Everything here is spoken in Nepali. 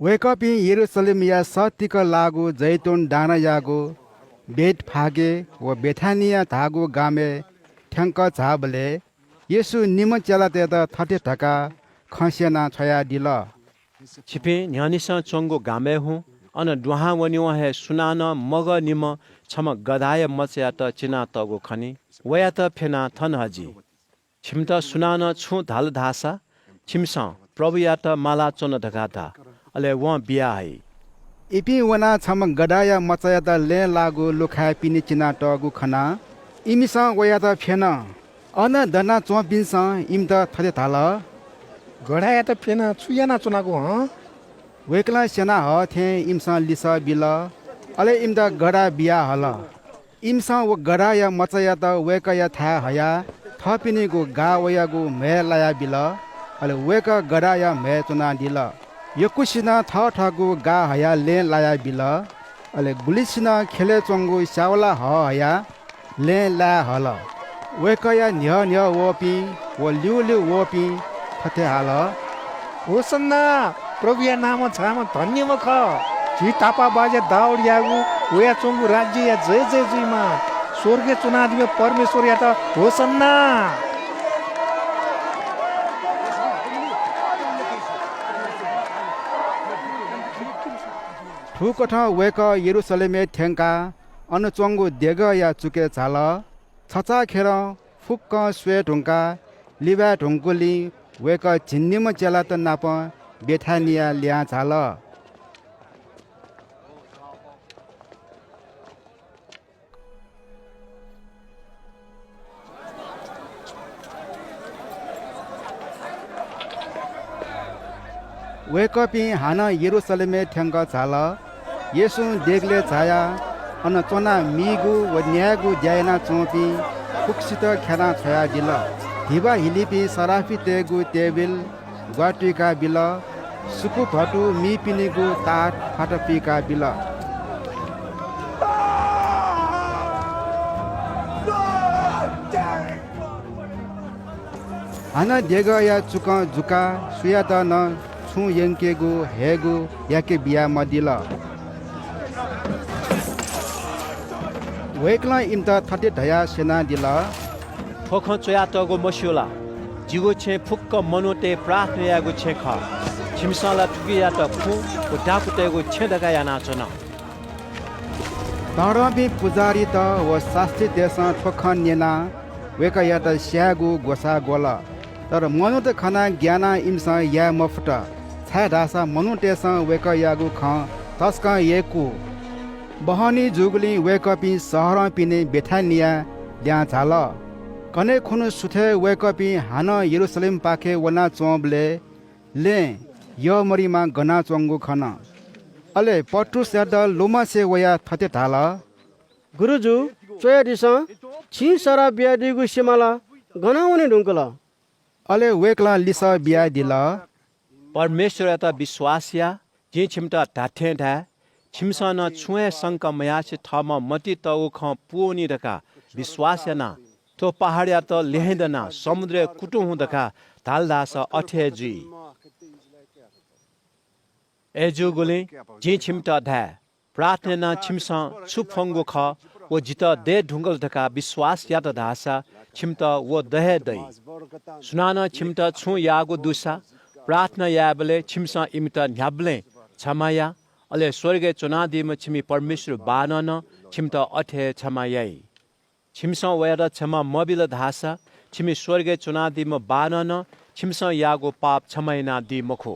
वेकपी यरुशलेम या सतिक लागु जैतुन डाना यागु बेट फागे व बेथानिया धागु गामे ठ्याङ्क झाबले येसु निम चेला तेत थटे ढका खसेना छया दिल छिपे न्यानिसा चोंगो गामे हुँ अन दुहा वनिवा हे सुनान मग निम छम गदाय मच्या त चिना तगो खनी वया त फेना थन हजी छिमता सुनान छु धाल धासा छिमसा प्रभु या त माला चोन ढकाता अले व बिया है इपि वना छम गदाया मचया त ले लागु लुखाय पिनि चिना तगु खना इमिसा वया त फेन अन दना चोपिन्स इम त थटे थाल गडाया त फेन छुयाना चुनाको ह वेकला सेना ह थे इमसा लिसा बिल अले इम त गडा बिया हल इमसा व गडा या मचया त वेक या था हया थपिनेको गा वयागु मे लाया बिल अले वेक गडा या मे चुना दिल यकुसिना थ ठगु गा हया ले लाया बिल अले गुलिसिना खेले चंगु सावला ह हया ले ला हल वेक या न्य न्य वपि व लिउ लिउ वपि थते हाल होसन्ना प्रभुया नाम छाम धन्य मख जी तापा बाजे दाउड यागु वया चोंगु राज्य या जय जय जयमा स्वर्गे चुनादिमे परमेश्वर या त होसन्ना ठुकठ वेक यरुशलेमे ठ्याङ्का अनुचोंगु देग या चुके झाल छचा खेर फुक्क स्वे ढुङ्का लिबा ढुङ्कुली वेक झिन्निम चेला त नाप बेथानिया ल्या झाल वेकपि हान यरुशलेमे ठ्याङ्क झाल येसु देगले छाया अन चोना मिगु व न्यागु ज्याना चोपी कुक्सित खेना छया दिल हिबा हिलिपी सराफी तेगु टेबिल ग्वाटिका बिल सुकु भटु मी पिनिगु ताट फाटपिका बिल हान देग या चुक जुका सुया त न छु यङ्केगु हेगु याके बिया मदिल वेकला इम त थटे धया सेना दिल ठोख चोया तगो मस्योला जिगो छे फुक्क मनोते प्रार्थना यागु छे ख छिमसाला ठुकिया त फु ओ डाकुतेगु छे दगा या नाचन तरबी पुजारी त व शास्त्री देश ठोख नेना वेक या त स्यागु गोसा गोल तर मनु त खना ज्ञाना इमसा या मफट छा ढासा मनु तेस वेक यागु ख तस्क येकु बहनी जुगली वेकपी सहर पिने बेथानिया ल्या झाल कने खुनु सुथे वेकपी हान यरुशलेम पाखे वना चोबले ले य मरिमा गना चोंगु खन अले पट्टु स्याद लोमा से वया थते ढाल गुरुजु चोया दिसा छि सरा बिया दिगु सिमाला गनाउने ढुङ्कला अले वेकला लिस बिया दिल परमेश्वर त विश्वासिया जे छिमता ढाठे ढा छिमसा न छुए संक मयासे थम मति त उख पुओनी दका विश्वासना तो पहाडिया त लेहेदना समुद्र कुटु हुँदका धालदास अठेजी एजु गुले जे छिमता ढा प्रार्थना छिमसा छुफंगो ख वो जित दे ढुङ्गल दका विश्वास या त धासा छिमता वो दहे दै सुनाना छिमता छु यागो दुसा प्रार्थना याबले छिमसा इमता न्याब्ले छमाया अले स्वर्गे चुनादीमा छिमी परमेश्वर बानन छिमता अठे छमायै छिमसा वयर छमा मबिल धासा छिमी स्वर्गे चुनादीमा बानन छिमसा यागो पाप छमैना दि मखो